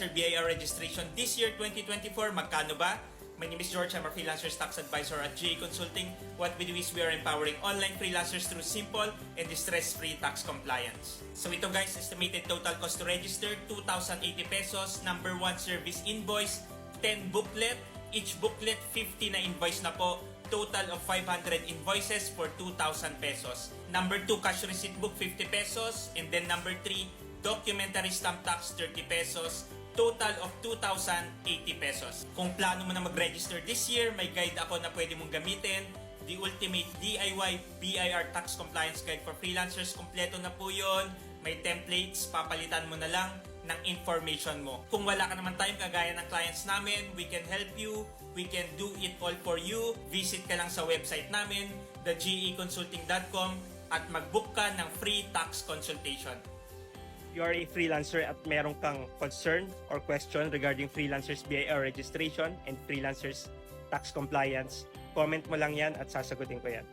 Freelancer BIR registration this year, 2024. Magkano ba? My name is George. I'm a Freelancers tax advisor at GA Consulting. What we do is we are empowering online freelancers through simple and distress-free tax compliance. So ito guys, estimated total cost to register, 2,080 pesos. Number 1, service invoice, 10 booklet. Each booklet, 50 na invoice na po. Total of 500 invoices for 2,000 pesos. Number 2, cash receipt book, 50 pesos. And then number 3, documentary stamp tax, 30 pesos. Total of 2,080 pesos. Kung plano mo na mag-register this year, may guide ako na pwede mong gamitin. The Ultimate DIY BIR Tax Compliance Guide for Freelancers. Kompleto na po yun. May templates, papalitan mo na lang ng information mo. Kung wala ka naman time kagaya ng clients namin, we can help you. We can do it all for you. Visit ka lang sa website namin, thegeconsulting.com, at mag-book ka ng free tax consultation. You are a freelancer at meron kang concern or question regarding Freelancers BIR registration and Freelancers tax compliance, comment mo lang yan at sasagutin ko yan.